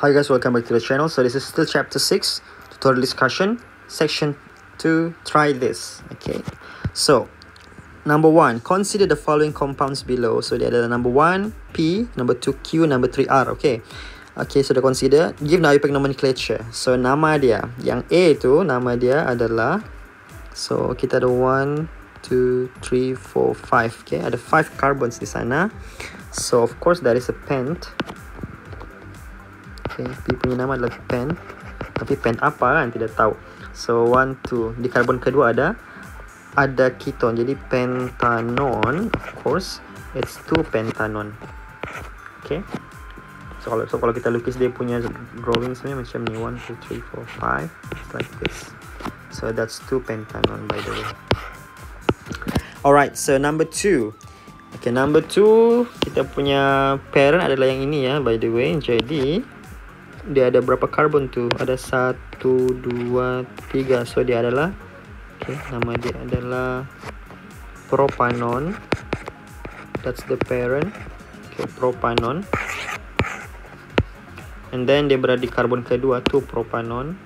Hi guys, welcome back to the channel. So this is still chapter 6, tutorial discussion, section 2, try this. Okay, so number 1, consider the following compounds below. So dia ada number 1 P, number 2 Q, number 3 R. Okay, so dah consider, give Navipack nomenclature. So nama dia, yang A tu nama dia adalah, so kita ada 1, 2, 3, 4, 5. Okay, ada 5 carbons di sana. So of course there is a pent. Okay, P punya nama adalah pen. Tapi pen apa kan tidak tahu. So 1, 2. Di karbon kedua ada keton. Jadi pentanon. Of course it's 2 pentanon. Okay. So kalau kita lukis dia punya drawing sebenarnya macam ni, 1, 2, 3, 4, 5. It's like this. So that's 2 pentanon by the way. Alright, so number 2. Okay, number 2 kita punya parent adalah yang ini ya, by the way. Jadi dia ada berapa karbon tu? Ada 1, 2, 3. So dia adalah, okay, nama dia adalah propanon. That's the parent. Okay, propanon. And then dia berada di karbon kedua tu propanon.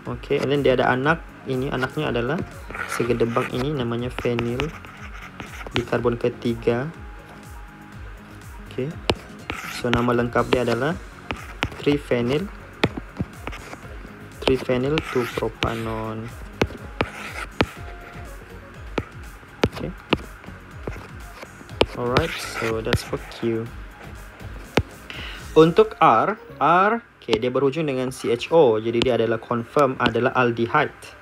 Okay, and then dia ada anak. Ini anaknya adalah segedebak ini namanya fenil di karbon ketiga. Okay, so nama lengkap dia adalah 3-phenyl 2-propanon. Okay, alright, so that's for Q. Untuk R, okay, dia berhujung dengan CHO, jadi dia adalah confirm adalah aldehyde.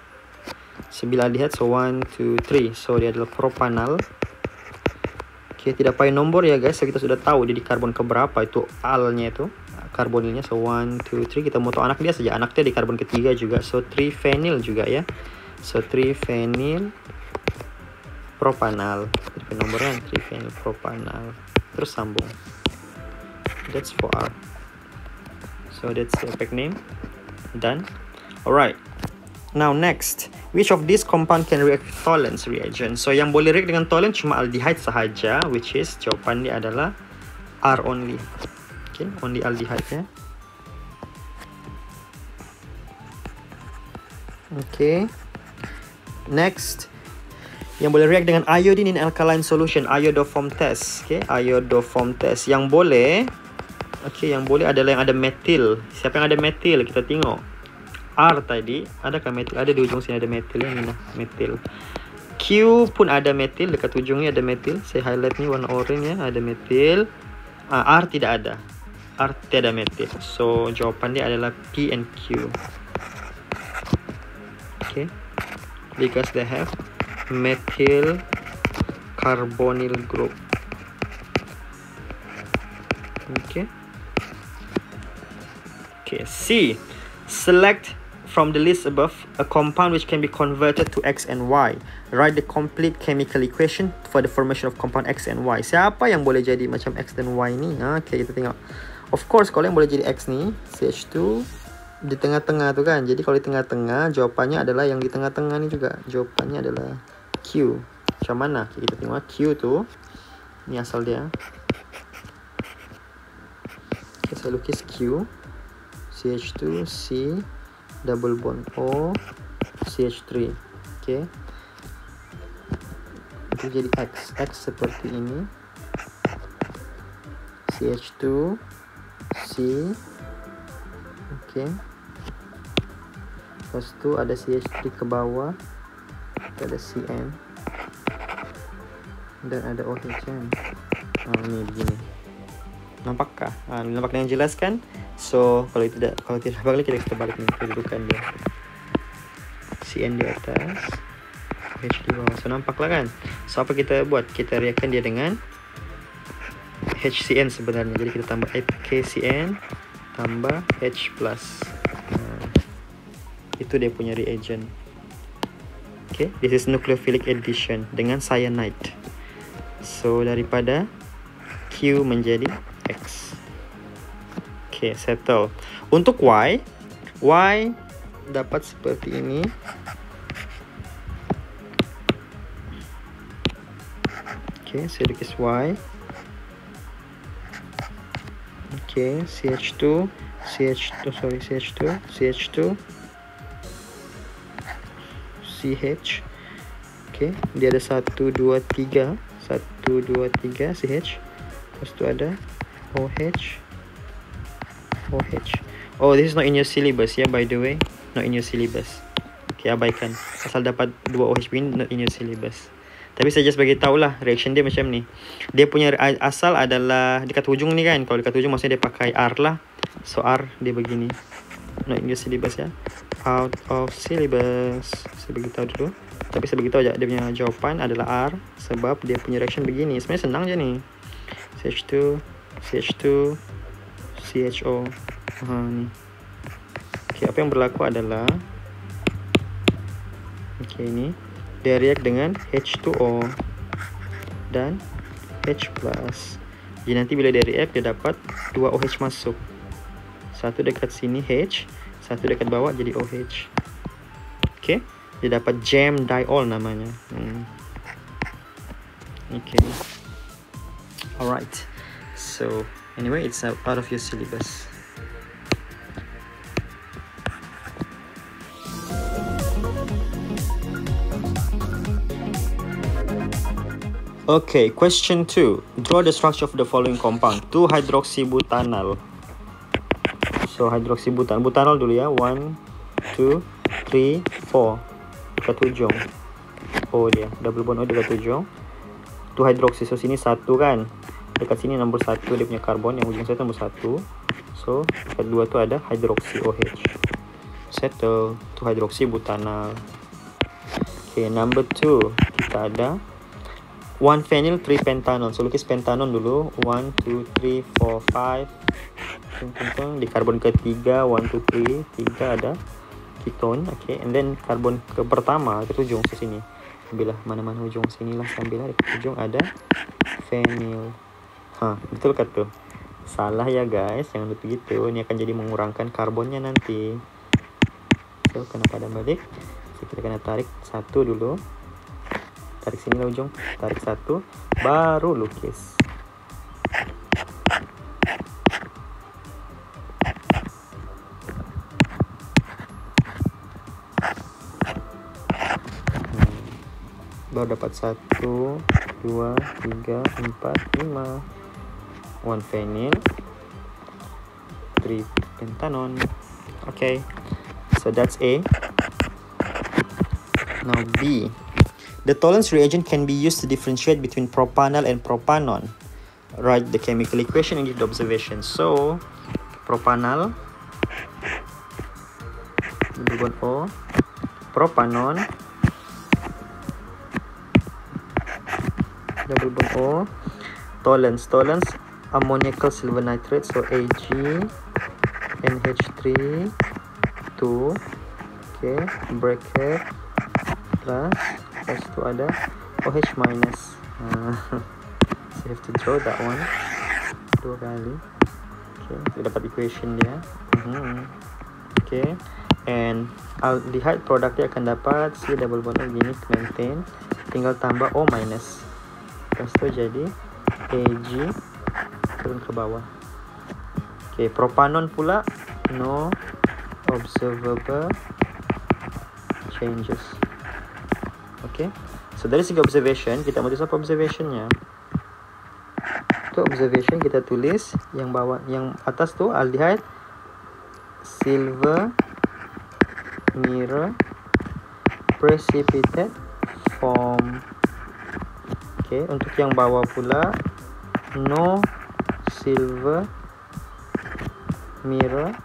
9 aldehyde, so 1, 2, 3. So dia adalah propanal. Okay, tidak payah nombor ya guys. So kita sudah tahu dia di karbon keberapa itu alnya itu, karbonilnya. So 1, 2, 3. Kita mau tahu anak dia saja. Anak dia di karbon ketiga juga. So 3-phenyl juga ya. So 3-phenyl propanal. Jadi nomornya 3-phenyl propanal. Terus sambung. That's for R. So that's the effect name. Done. Alright. Now next, which of these compound can react with Tollens reagent? So yang boleh react dengan Tollens cuma aldehyde sahaja, which is jawapan dia adalah R only. Okay, only aldehyde ya. Okay. Next, yang boleh react dengan iodine in alkaline solution, iodoform test. Okay, iodoform test. Yang boleh, okay, yang boleh adalah yang ada metil. Siapa yang ada metil? Kita tengok. R tadi, adakah metil? Ada di ujung sini ada metil ya, ni lah, metil. Q pun ada metil, dekat ujungnya ada metil. Saya highlight ni warna orange ya, ada metil. R tidak ada. R tiada metil. So jawapan dia adalah P and Q. Okay, because they have methyl carbonyl group. Okay. Okay, C. Select from the list above a compound which can be converted to X and Y. Write the complete chemical equation for the formation of compound X and Y. Siapa yang boleh jadi macam X dan Y ni? Okay, kita tengok. Of course, kalau yang boleh jadi X ni, CH2 di tengah-tengah tu kan. Jadi kalau di tengah-tengah, jawapannya adalah yang di tengah-tengah ni juga. Jawapannya adalah Q. Macam mana? Okay, kita tengok Q tu. Ni asal dia. Okay, saya lukis Q. CH2, C, double bond O, CH3. Okay. Itu jadi X. X seperti ini. CH2, C. Okay. Lepas tu ada CH3 ke bawah. Ada CN. Dan ada OHN. Ni begini. Nampakkah? Nampak dengan jelas kan? So kalau tidak balik, kita balik ni kedudukan dia. CN di atas, H di bawah. So nampaklah kan? So apa kita buat? Kita reaction dia dengan HCN sebenarnya. Jadi kita tambah KCN tambah H+. Itu dia punya reagent. Okay, this is nucleophilic addition dengan cyanide. So daripada Q menjadi X. Okay, settle. Untuk Y dapat seperti ini. Okay, saya lukis Y. Okay, CH2, CH2, CH. Okay, dia ada 1, 2, 3, CH. Lepas tu ada OH. Oh, this is not in your syllabus ya, by the way. Not in your syllabus. Okay, abaikan. Asal dapat 2 OH begini, not in your syllabus. Tapi saya just bagi tahulah reaction dia macam ni. Dia punya asal adalah dekat hujung ni kan. Kalau dekat hujung maksudnya dia pakai R lah. So R dia begini. Not in your syllabus ya. Out of syllabus. Saya beritahu dulu. Tapi saya beritahu aja dia punya jawapan adalah R. Sebab dia punya reaction begini. Sebenarnya senang je ni. CH2, CHO. Ni. Okay, apa yang berlaku adalah ini dia react dengan H2O dan H+. Jadi nanti bila dia react dia dapat 2 OH masuk. Satu dekat sini H, satu dekat bawah jadi OH. Okay, dia dapat jam diol namanya. Okay, alright. So anyway, it's out of your syllabus. Okay, question 2. Draw the structure of the following compound. 2-hydroxybutanol. So, hydroxybutanol. Butanol dulu ya. 1, 2, 3, 4. Dekat hujung. O dia. Double bond O dekat hujung. 2-hydroxy. So, sini 1 kan. Dekat sini nombor 1 dia punya karbon. Yang hujung satu nombor 1. So, dekat 2 tu ada hydroxy OH. Settle. 2-hydroxybutanol. Okay, number 2. Kita ada 1 phenyl 3 pentanol. So lukis pentanol dulu. 1, 2, 3, 4, 5. Di karbon ketiga 1, 2, 3 ada keton. Okay, and then karbon ke pertama ke ujung ke sini. Ambillah mana-mana ujung sinilah, ambillah di ujung ada phenyl. Betul kan tuh? Salah ya guys, jangan lupa gitu. Ini akan jadi mengurangkan karbonnya nanti. So kena pada balik. So, kita kena tarik 1 dulu. Tarik sini lah ujung, tarik 1, baru lukis. Baru dapat 1, 2, 3, 4, 5. 1 phenyl, 3 pentanol. Okay, so that's A. Now B. The Tollens reagent can be used to differentiate between propanol and propanon. Write the chemical equation and give the observation. So, propanol, double bond O, propanon, double bond O, Tollens, ammoniacal silver nitrate, so Ag, NH3, 2, okay, bracket, plus, lepas tu ada OH minus. So you have to draw that one 2 kali. Okay, kita dapat equation dia. Okay, and aldehyde produk dia akan dapat C double bond gini maintain, tinggal tambah O minus. Lepas tu jadi Ag turun ke bawah. Okay, propanon pula no observable changes. Okay, so dari segi observation kita mau tulis apa observationnya? Untuk observation kita tulis yang bawah, yang atas tu aldehyde silver mirror precipitate form. Okay, untuk yang bawah pula no silver mirror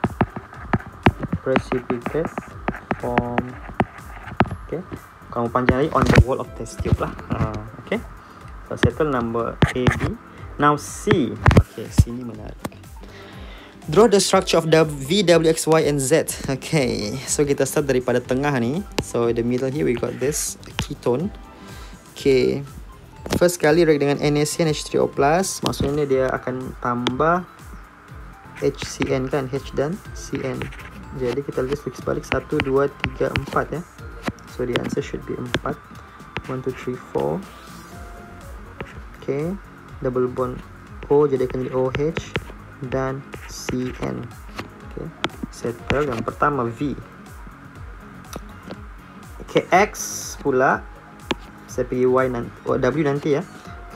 precipitate form. Okay, kamu panjang lagi on the wall of test tube lah. Okay, so settle number A, B. Now C. Okay, C ni menarik. Draw the structure of the V, W, X, Y and Z. Okay, so kita start daripada tengah ni. So in the middle here we got this ketone. Okay, first kali react dengan NaCN H3O+, maksudnya dia akan tambah HCN kan, H dan CN. Jadi kita lukis balik 1, 2, 3, 4 ya. So the answer should be 4. 1, 2, 3, 4. Okay, double bond O jadi akan jadi OH dan CN. Okay, settle. Yang pertama V. KX pula, saya pergi Y nanti, W nanti ya.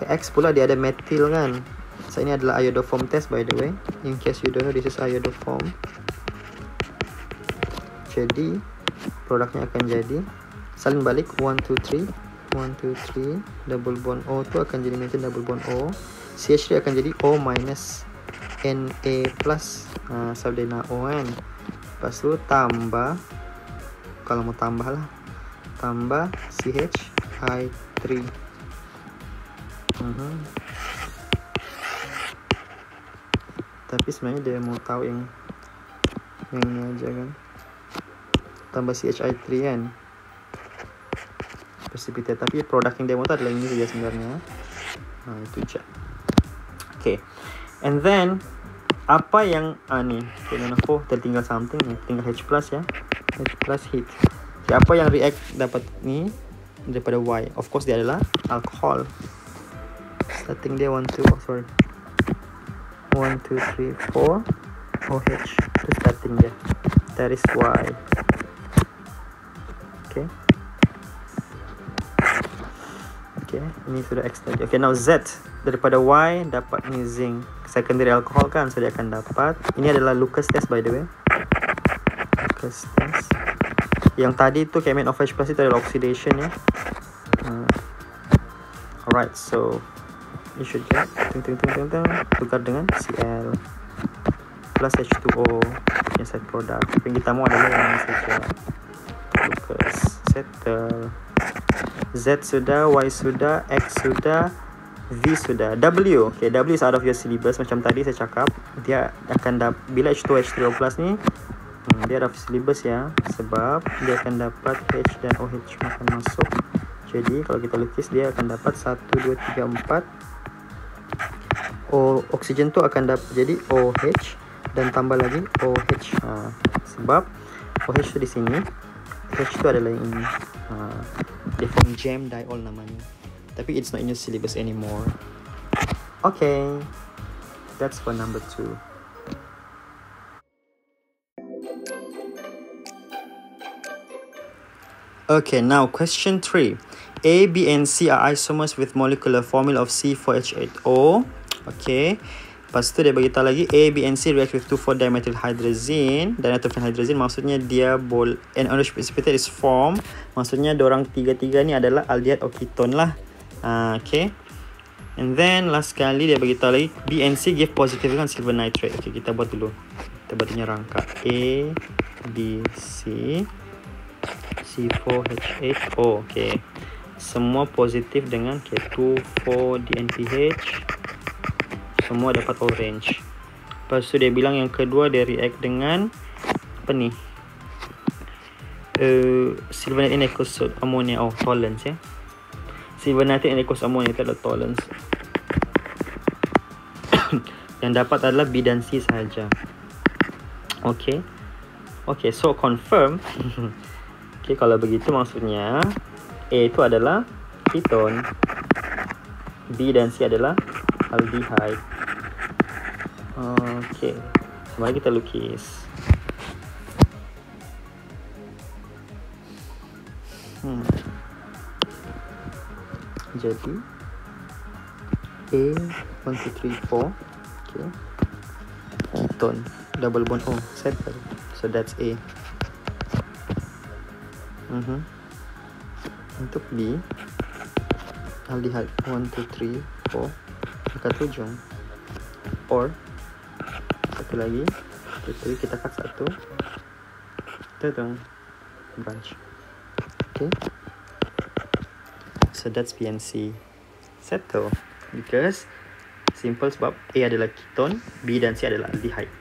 KX pula dia ada metil kan. So ini adalah iodoform test by the way. In case you don't know, this is iodoform. Jadi produknya akan jadi salin balik 1 2 3 1 2 3 double bond O tu akan jadi metil double bond O. CH3 akan jadi O minus Na plus. Sebab dia nak O kan. Lepas tu tambah, kalau mau tambah lah, tambah CH3. Tapi sebenarnya dia mau tahu yang ini aja kan. Tambah CHI3 kan, precipitate. Tapi produk yang dia mau tahu adalah ini saja sebenarnya. Itu je. Okay, and then apa yang ni KN4 tertinggal something ni, tinggal H plus ya, H plus heat. Okay, apa yang react dapat ni daripada Y? Of course dia adalah alcohol. Starting dia 1 2 sorry 1 2 3 4 OH itu starting dia. That is Y. Okay. Okay, ini sudah extend. Okay, now Z daripada Y dapat ni zinc, secondary alcohol kan, so dia akan dapat. Ini adalah Lucas test by the way. Lucas test. Yang tadi tu Kmin of H plus itu adalah oxidation ya. Alright, so you should get tukar dengan Cl plus H2O yang side product. Yang kita mau adalah yang ini saja. Lucas, settle. Z sudah, Y sudah, X sudah, V sudah. W, okay, W is out of your syllabus. Macam tadi saya cakap, dia akan bila H2O H3O plus ni, dia out of syllabus ya, sebab dia akan dapat H dan OH akan masuk. Jadi kalau kita lukis dia akan dapat 1 2 3 4. Oksigen tu akan dapat jadi OH dan tambah lagi OH. Sebab OH tu di sini, H tu adalah yang ini. Dia form jam diol namanya. Tapi it's not in your syllabus anymore. Okay, that's for number 2. Okay, now question 3. A, B, and C are isomers with molecular formula of C4H8O. Okay. Lepas tu dia beritahu lagi A, B, and C react with 2,4-dimethylhydrazine. Dan hydrazine maksudnya dia an orange precipitate is formed. Maksudnya diorang tiga-tiga ni adalah aldehyde or ketone lah. Okay. And then last kali dia beritahu lagi B and C give positive kan silver nitrate. Okay, kita buat dulu. Kita buatnya rangka A, B, C, C4H8O. Okay. Semua positif dengan K2,4-DNPH. Semua dapat orange. Lepas tu dia bilang yang kedua dia react dengan apa ni? Silver nitrate equals ammonia. Tolerance ya. Silver nitrate equals ammonia itu adalah tolerance. Yang dapat adalah B dan C sahaja. Okay. Okay, so confirm. Okay, kalau begitu maksudnya A itu adalah ketone, B dan C adalah aldehyde. Okay, mari kita lukis. Jadi A 1 2 3 4. Okay, ketone double bond O settle. So that's A. Untuk B aldehyde 1 2 3 4 dekat ujung, or satu lagi kita cut satu itu branch. Okay, so that's B and C settle because simple sebab A adalah ketone, B dan C adalah aldehyde.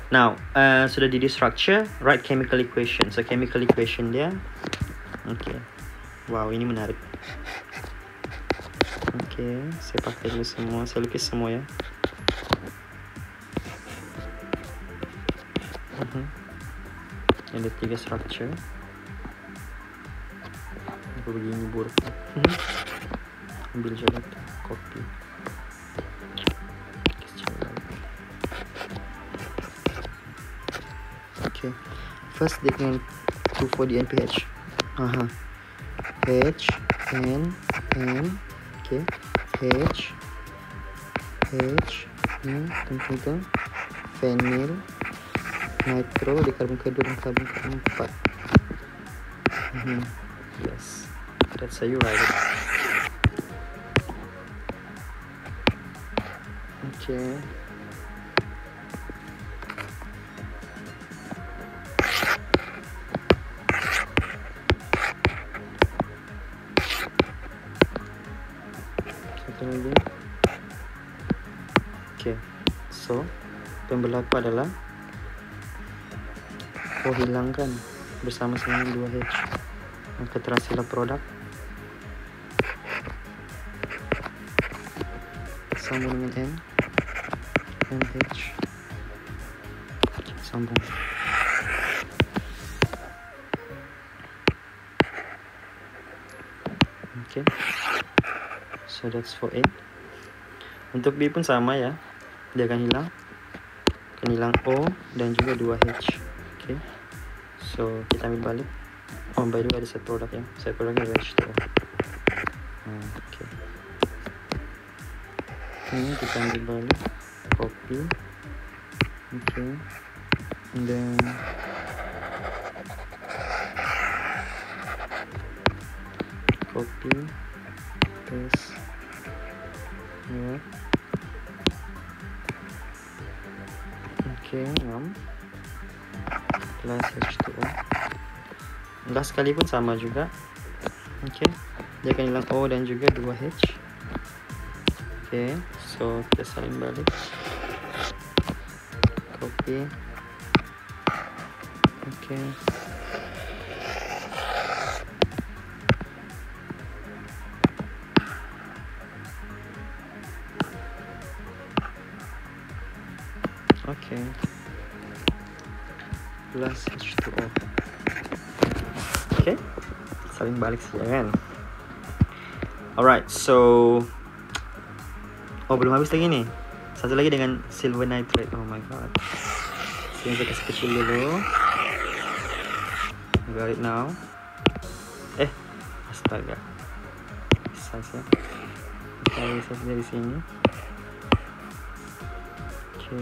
Now sudah di structure, write chemical equation. So chemical equation dia, okay, wow ini menarik. Okay, saya pakai dulu semua, saya lukis semua ya. Ada 3 structure. Apa begini buruk. Ambil juga copy. Okay, first dia dengan 2,4 NPH. H N N. Okay, H tunggu, phenyl nitro di karbon kedua dan karbon keempat. Yes, that's how you write it. Okay. Satu lagi. Okay, so yang berlaku adalah hilangkan bersama-sama 2H, maka terhasillah produk sambung dengan NH, sambung. Okay, so that's for A. Untuk B pun sama ya, dia akan hilang O dan juga 2H. Okay, so kita ambil balik. Oh, by the way ada side product ya, side productnya H2O. Okay, ini kita ambil balik, copy. Okay, and then copy, paste here. Okay, plus H2O. Gas sekali pun sama juga. Okay, dia akan hilang O dan juga 2H. Okay, so kita salin balik, copy. Okay, okay, plus H2O. Okay, salin balik saja kan. Alright, so belum habis lagi nih. Satu lagi dengan silver nitrate. Oh my god. Sini kita kecil dulu. Got it now. Astaga. Size ya. Kita size dari sini. Okay.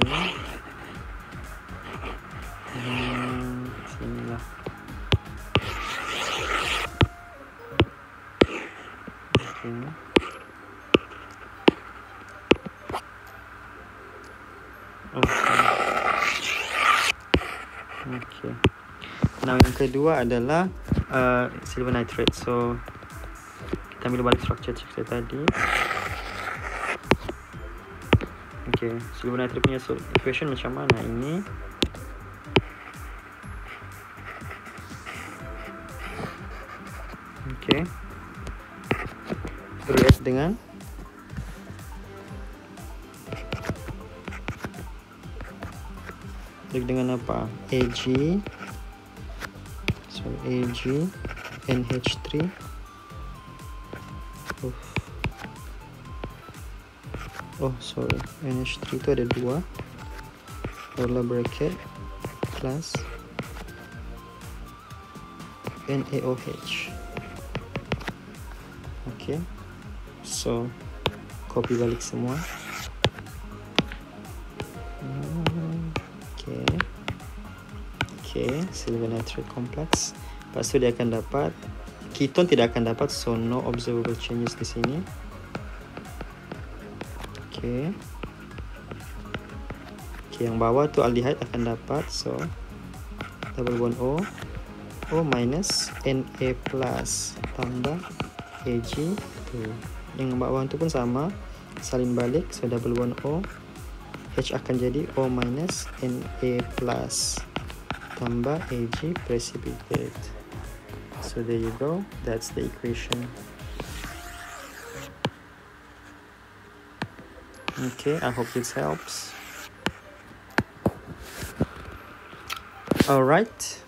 Sinilah. Okay. Okay. Nah, yang kedua adalah silver nitrate. So kita ambil balik structure tadi. Okay, silver nitrate punya equation macam mana ini? Okay, react dengan apa? Ag NH3. Sorry, NH3 itu ada 2 polar bracket plus NaOH. Okay, so copy balik semua. Okay, silver nitrate complex. Lepas tu dia akan dapat ketone, tidak akan dapat, so no observable changes di sini. Okay, yang bawah tu aldehyde akan dapat, so double bond O minus Na plus tambah Ag. Yang bawah tu pun sama, salin balik, so double bond O, H akan jadi O minus Na plus tambah Ag precipitate. So there you go, that's the equation. Okay, I hope this helps. Alright,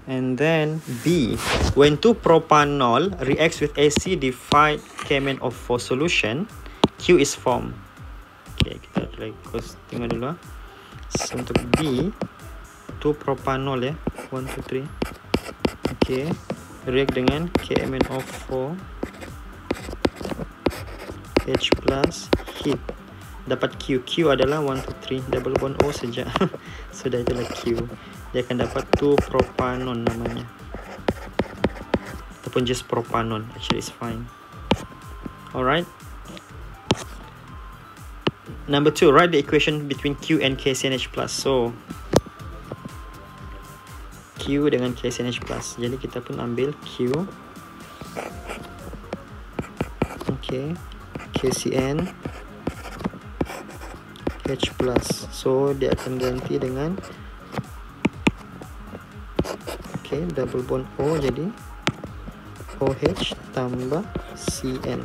and then B, when 2-propanol reacts with acidified KMnO4 solution, Q is formed. Okay, kita tengok dulu. So untuk B, 2 propanol ya. 1, 2, 3. Okay. React dengan KMnO4 H plus heat. Dapat Q. Q adalah 1, 2, 3 double bond O saja. Sudah itulah Q. Dia akan dapat 2 propanon namanya. Ataupun just propanon. Actually it's fine. Alright. Number 2, write the equation between Q and KCNH+. So Q dengan KCNH+. Jadi kita pun ambil Q. Okay. KCN H+. So dia akan ganti dengan double bond O, jadi OH tambah CN.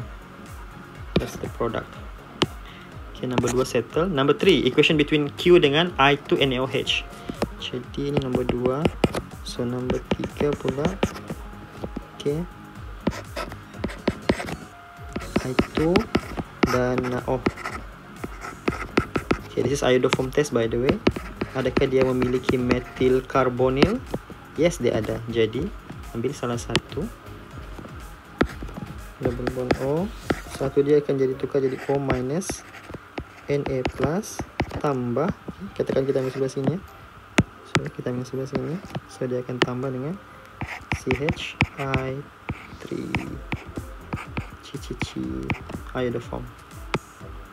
That's the product. Okay, number 2 settle. Number 3, equation between Q dengan I2 NaOH. Jadi ini number 2. So number 3 pula. Okay. I2 dan O. Okay, this is iodoform test by the way. Adakah dia memiliki metil karbonil? Yes, dia ada. Jadi ambil salah satu. Double bond O. Satu dia akan jadi tukar jadi O minus Na plus tambah, katakan kita ambil sebelah sini ya. So kita ambil sebelah sini. So dia akan tambah dengan CHI3 iodoform.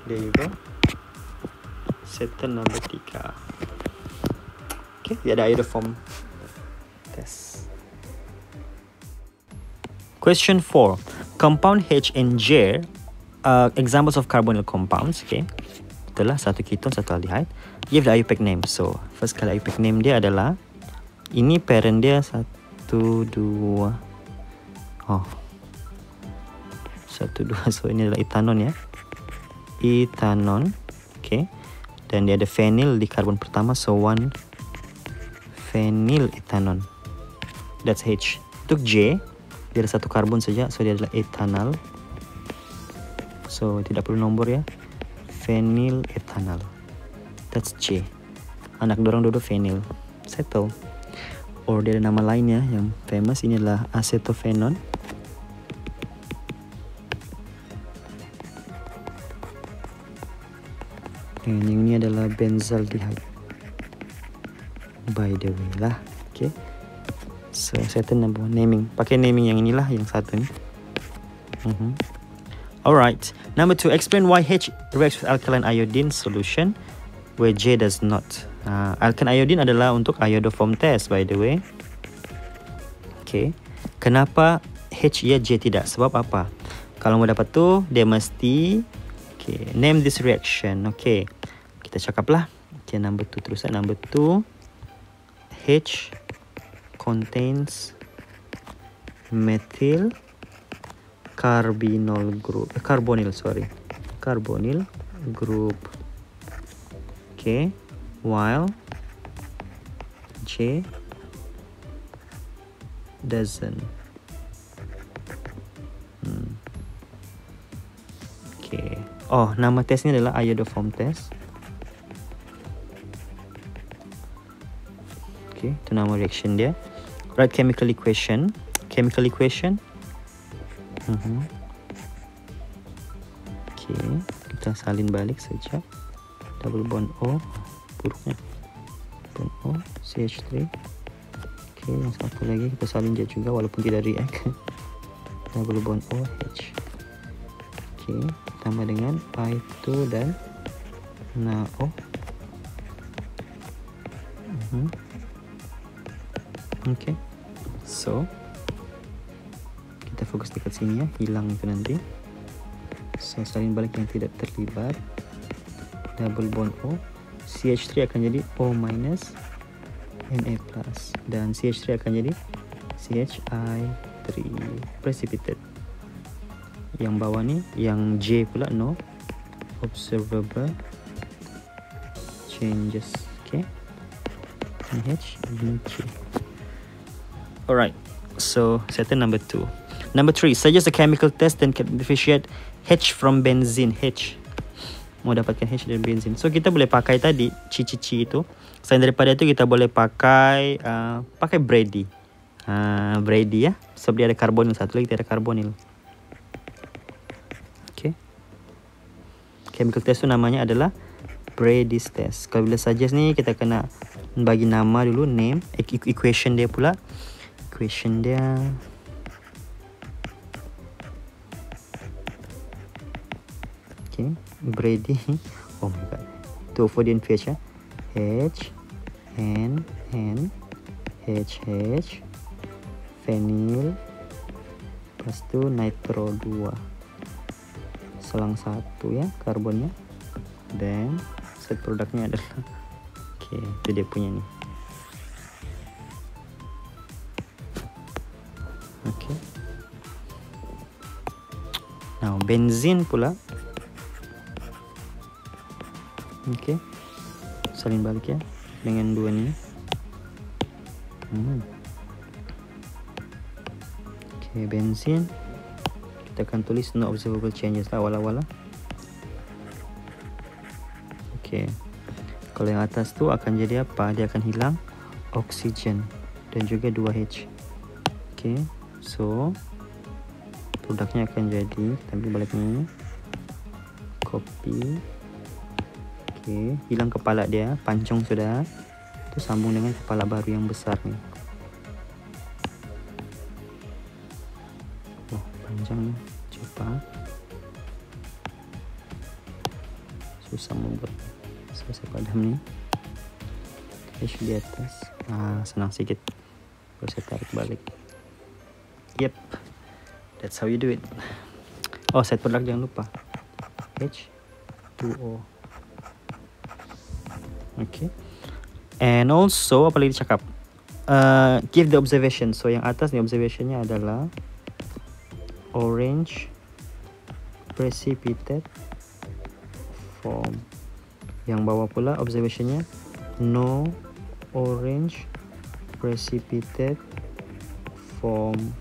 There you go. Settle number 3. Okay, dia ada iodoform test. Question 4. Compound H and J are examples of carbonyl compounds. Okay. Itulah satu keton, satu aldehyde. Give the IUPAC name. So, first kali IUPAC name dia adalah, ini parent dia 1, 2. Oh. 1, 2. So, ini adalah etanon ya. Etanon. Okay. Dan dia ada phenyl di karbon pertama. So, 1 phenyl etanon. That's H. Untuk J, dia ada satu karbon saja. So, dia adalah etanal. So, tidak perlu nombor ya. Phenyl etanal. That's J. Anak dorang dua phenyl. Settle. Or dia ada nama lainnya yang famous. Ini adalah acetophenon. Dan yang ini adalah benzaldehyde. By the way lah. Okay. So, settle number 1. Naming. Pakai naming yang inilah. Yang satu ni. Alright. Number 2, explain why H reacts with alkaline iodine solution where J does not. Alkaline iodine adalah untuk iodoform test by the way. Okay. Kenapa H ya, J tidak? Sebab apa? Kalau mau dapat tu, dia mesti name this reaction. Okay. Kita cakaplah. Okay, number 2 terusan. Number 2, H contains methyl carbonyl group, carbonyl group. Okay, while J doesn't. Okay. Oh, nama tesnya adalah iodoform test. Okay, itu nama reaction dia. Write chemical equation. Okay, kita salin balik saja. Double bond O, buruknya bond O, CH3. Okay, yang satu lagi kita salin dia juga walaupun tidak react. Double bond O, H. Okay, tambah dengan I2 dan NaO. Okay, so kita fokus dekat sini ya, hilang itu nanti. So, salin balik yang tidak terlibat. Double bond O. CH3 akan jadi O minus Na plus. Dan CH3 akan jadi CHI3 precipitate. Yang bawah ni, yang J pula no observable changes. Okay. H ini J. Alright. So, settle number 2. Number 3, suggest a chemical test that can differentiate H from benzene. H. mau dapatkan H dari benzin. So kita boleh pakai tadi ci itu. Selain daripada itu kita boleh pakai pakai Brady. Brady ya. Sebab dia ada karbonil, satu lagi tidak ada karbonil. Okay. Chemical test itu namanya adalah Brady's test. Kalau bila suggest ni kita kena bagi nama dulu, name, equation dia pula. Equation dia okay, Brady. Oh my god. 2,4-DIN pH ya. H N H phenyl, lepas tu nitro 2, selang 1 ya karbonnya, dan set produknya adalah okay, itu dia punya ni. Okay. Now benzin pula. Okay, salin balik ya dengan dua ni. Okay, benzin kita akan tulis no observable changes lah awal-awal lah. Okay, kalau yang atas tu akan jadi apa? Dia akan hilang oksigen dan juga 2H. Okay, so produknya akan jadi, kita ambil balik ni, copy. Okay, hilang kepala dia, pancung sudah. Tu sambung dengan kepala baru yang besar ni. Oh, panjang ni, cepat. Susah membuat. Saya padam ni. H di atas. Senang sikit. Baru saya tarik balik. Yep, that's how you do it. Oh, set produk jangan lupa. H2O. Okay. And also apa lagi cakap? Give the observation. So yang atas ni observationnya adalah orange precipitate form. Yang bawah pula observationnya no orange precipitate form.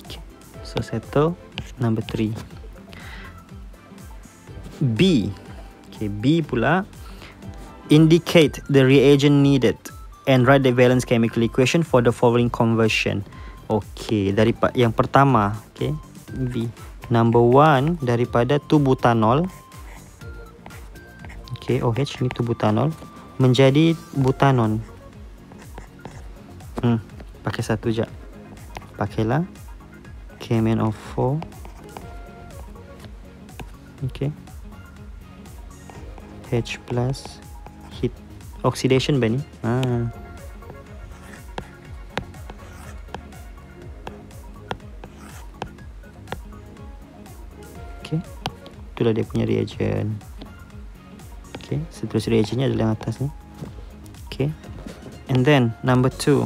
Okay. So settle number 3. B. Okay, B pula. Indicate the reagent needed and write the valence chemical equation for the following conversion. Okay, dari yang pertama, okay, B. Number 1 daripada 2-butanol. Okay, OH ni 2-butanol menjadi butanon. Pakai satu je. Pakailah KMnO4. Okay. H plus heat oxidation ba ni? Okay, itulah dia punya reagent. Okay, seterusnya reagentnya adalah yang atas ni. Okay, and then number 2,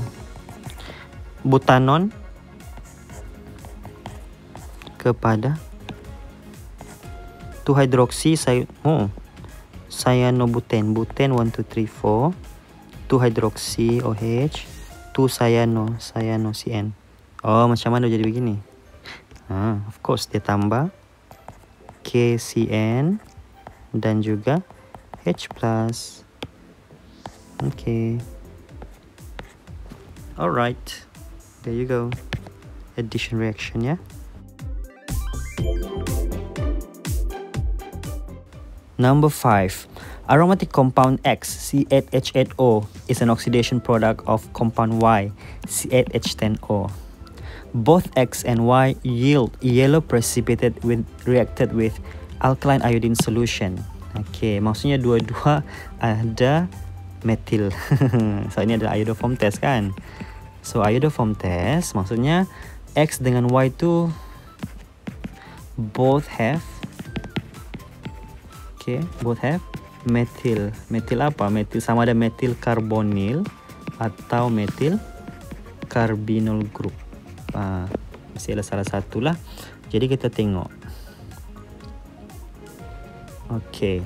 butanon kepada 2-hydroxy cyanobutane, butane 1 2 3 4, 2-hydroxy OH, 2-cyano-CN. Oh, macam mana jadi begini? Of course dia tambah KCN dan juga H+. Okay. Alright. There you go. Addition reaction ya. Number 5. Aromatic compound X, C8H8O, is an oxidation product of compound Y, C8H10O. Both X and Y yield yellow precipitate when reacted with alkaline iodine solution. Okay, maksudnya dua-dua ada metil. So ini adalah iodoform test kan. So iodoform test maksudnya X dengan Y tu both have metil. Metil apa? Metil sama ada metil karbonil atau metil carbinol group. Mesti ada salah satu lah. Jadi kita tengok. Okay.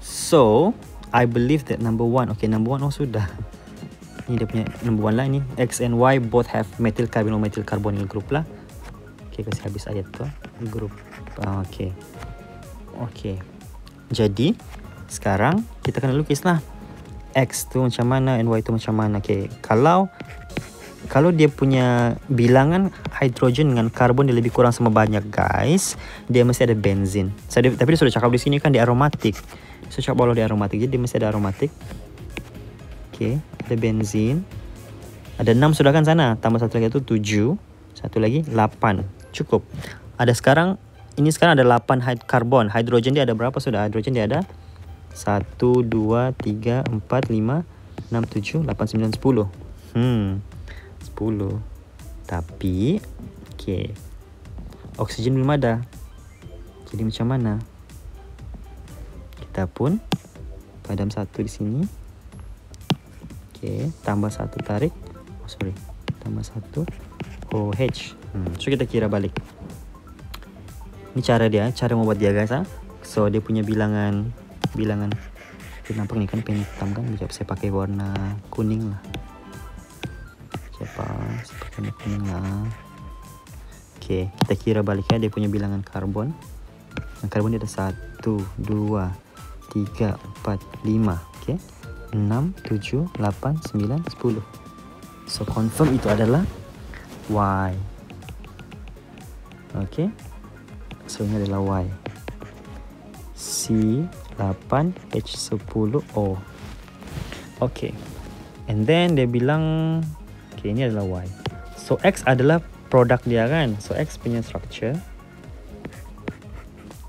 So I believe that number 1. Okay, number 1 sudah. Ini dia punya number 1 lah ini. X and Y both have metil carbinol metil carbonyl group lah. Okay, kasih habis ayat tu. Group Okay. Okay. Jadi sekarang kita kena lukis lah. X tu macam mana and Y tu macam mana. Okay. Kalau dia punya bilangan hidrogen dengan karbon dia lebih kurang sama banyak, guys, dia mesti ada benzin. Tapi dia sudah cakap di sini kan dia aromatik. Saya cakap bahwa dia aromatik, jadi dia mesti ada aromatik. Okay. Ada benzin. Ada 6 sudah kan sana. Tambah satu lagi tu 7. Satu lagi 8. Cukup. Sekarang ada 8 karbon. Hidrogen dia ada berapa sudah? Hidrogen dia ada 1, 2, 3, 4, 5, 6, 7, 8, 9, 10. 10. Tapi okay, oksigen belum ada. Jadi macam mana? Kita pun padam satu di sini. Okay, tambah satu tarik. Tambah satu OH. So kita kira balik. Ini cara membuat dia, guys. So dia punya bilangan. Kita nampak ni kan pen hitam kan. Sekejap saya pakai warna kuning lah. Saya pakai warna kuning lah. Okay, kita kira balik dia punya bilangan karbon. Karbon dia ada 1, 2, 3, 4, 5. Okay, 6, 7, 8, 9, 10. So confirm itu adalah Y. Okay, so ini adalah Y. C8H10O. Okay, and then dia bilang okay, ini adalah Y. So X adalah produk dia kan. So X punya structure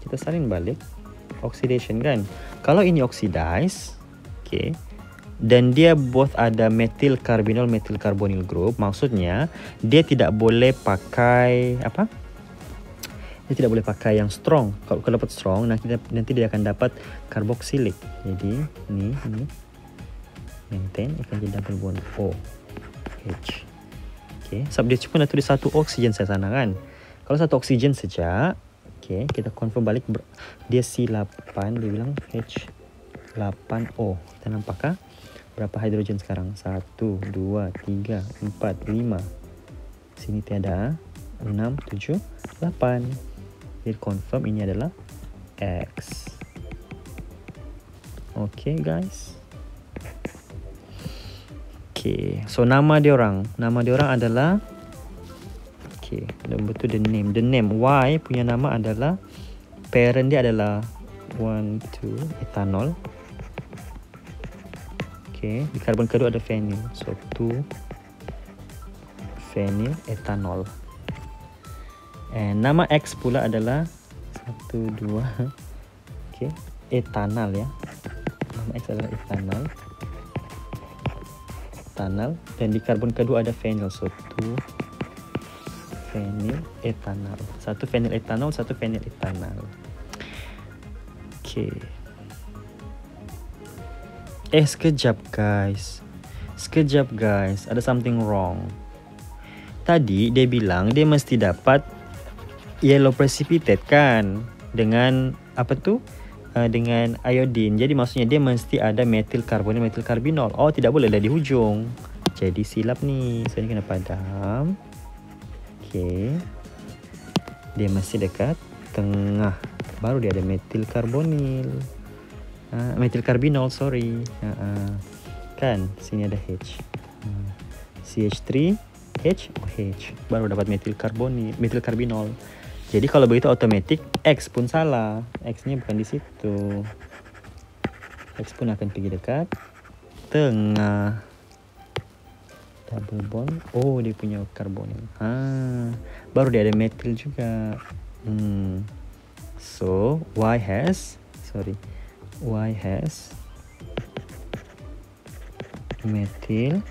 kita salin balik. Oxidation kan. Kalau ini oxidize, okay, dan dia both ada methyl carbinol methyl carbonyl group, maksudnya dia tidak boleh pakai apa? Dia tidak boleh pakai yang strong. Kalau dapat strong, nanti dia akan dapat carboxylic. Jadi ini maintain akan jadi double bond O H. Okay, sebab dia cuma nak tulis satu oksigen saya sana kan. Kalau satu oksigen saja, okay, kita confirm balik dia C8, dia bilang H8O. Kita nampakkah berapa hidrogen sekarang? 1, 2, 3, 4, 5. Sini tiada. 6, 7, 8. Jadi confirm ini adalah X. Okay, guys. Okay, so nama dia orang adalah okay, betul the name Y punya nama adalah, parent dia adalah 1, 2 etanol. Okay, di karbon kedua ada phenyl, so 2 phenyl etanol. And nama X pula adalah 1, 2 okay, etanal ya. Nama X adalah etanal. Dan di karbon kedua ada phenyl, so 2 phenyl etanal. 1 phenyl etanol, 1 phenyl etanal. Okay. Sekejap guys, ada something wrong. Tadi dia bilang dia mesti dapat yellow precipitate kan, dengan apa tu, dengan iodine. Jadi maksudnya dia mesti ada methyl carbonyl methyl carbinol. Oh, tidak boleh lah di hujung. Jadi silap ni. So ini kena padam. Okay, dia mesti dekat tengah, baru dia ada methyl carbonyl, methyl carbinol, sorry. Kan sini ada H, CH3 H OH, baru dapat methyl carbinol. Jadi kalau begitu otomatis X pun salah. X-nya bukan di situ. X pun akan pergi dekat tengah. Double bond. Oh, dia punya karbon. Baru dia ada methyl juga. So, Y has methyl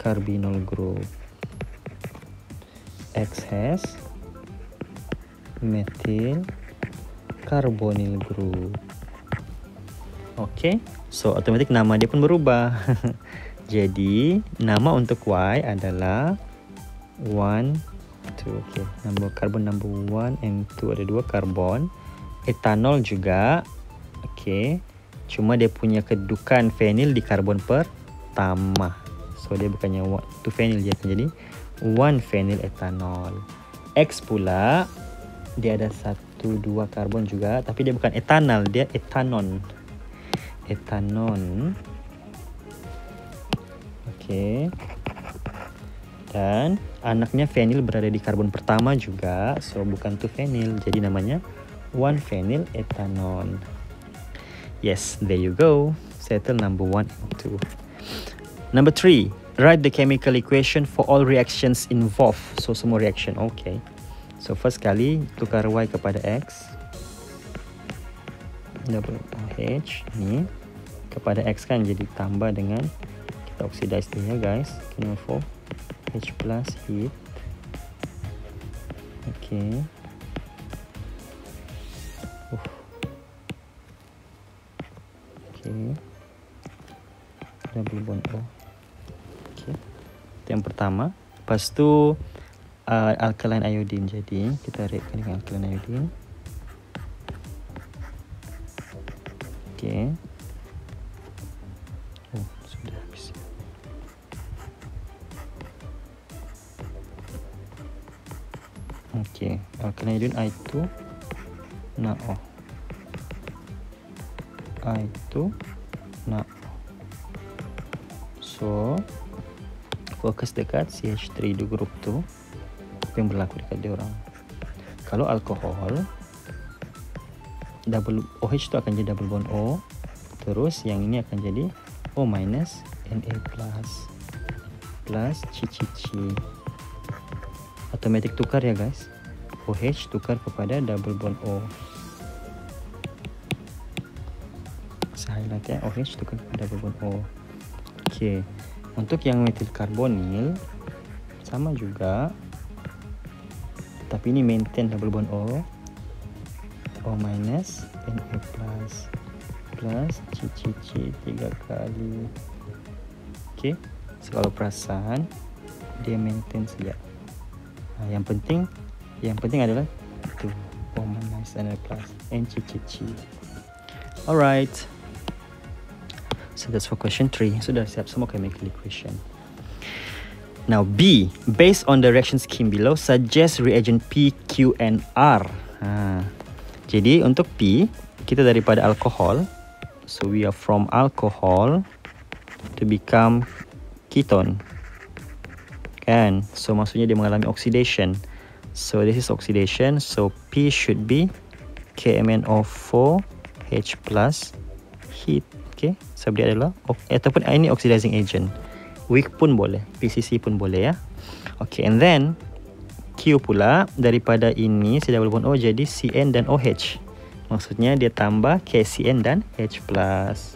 carbinol group. X has methyl carbonyl group. Okay, so otomatis nama dia pun berubah. Jadi nama untuk Y adalah 1, 2. Okay, number carbon number 1 and 2, ada 2 karbon. Etanol juga. Okay, cuma dia punya kedudukan phenyl di karbon pertama. So dia bukannya 2 phenyl, dia akan jadi 1 phenyl etanol. X pula dia ada 1, 2 karbon juga, tapi dia bukan etanal, dia etanon. Etanon. Okey. Dan anaknya fenil berada di karbon pertama juga, so bukan 2 fenil, jadi namanya 1 fenil etanon. Yes, there you go. Settle number 1 and 2. Number 3, write the chemical equation for all reactions involved. So semua reaction, okay. So first kali tukar Y kepada X, double OH ni kepada X kan, jadi tambah dengan, kita oxidize dia guys, kena for H plus heat. Okay. Okay. Double bond O. Okay. Itu yang pertama. Lepas tu alkaline iodine, jadi kita reaction dengan alkaline iodine. Okay. Oh, sudah habis. Okay, alkaline iodine I2 NaO. I2 NaO. So fokus dekat CH3 di grup tu. Apa yang berlaku dekat dia orang? Kalau alkohol, double OH tu akan jadi double bond O. Terus yang ini akan jadi O minus Na plus CCC. Automatic tukar ya guys. OH tukar kepada double bond O. Saya highlight ya, OH tukar kepada double bond O. Okey. Untuk yang metil karbonil sama juga. Tapi ini maintain double bond O. O minus Na plus CCC 3 kali. Okey. So kalau perasan dia maintain saja. Yang penting adalah itu O minus Na plus NCCC. Alright. So that's for question 3. Sudah siap semua chemical equation. Now B, based on the reaction scheme below, suggest reagent P, Q and R. Jadi untuk P, kita daripada alkohol. So we are from alcohol to become ketone. Kan? So maksudnya dia mengalami oxidation. So this is oxidation. So P should be KMnO4 H plus heat. Okay. So dia adalah ataupun ini oxidizing agent. Weak pun boleh, PCC pun boleh ya. Okay, and then Q pula daripada ini si double bond O jadi Cn dan OH. Maksudnya dia tambah KCN dan H plus.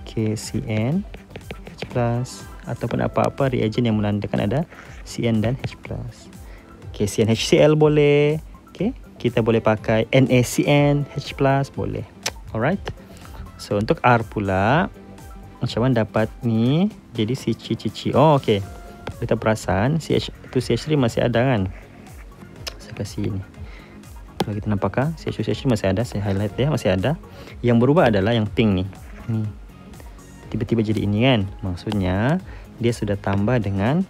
KCN H plus ataupun apa-apa reagent yang menandakan ada Cn dan H plus. KCN HCl boleh. Okay, kita boleh pakai NaCN H plus boleh. Alright. So untuk R pula macam mana dapat ni jadi CCC. Oh okey. Kita perasan CH2CH3 masih ada kan? Saya kasih ini. Kalau kita nampak CH2CH3 masih ada, saya highlight ya, masih ada. Yang berubah adalah yang pink ni. Ni. Tiba-tiba jadi ini kan? Maksudnya dia sudah tambah dengan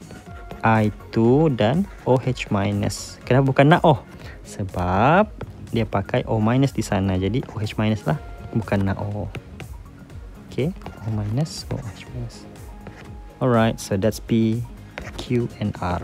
I2 dan OH minus. Kenapa bukan NaO? Sebab dia pakai O minus di sana. Jadi OH minus lah, bukan NaO. Okay, O minus, OH plus. Alright, so that's P, Q and R.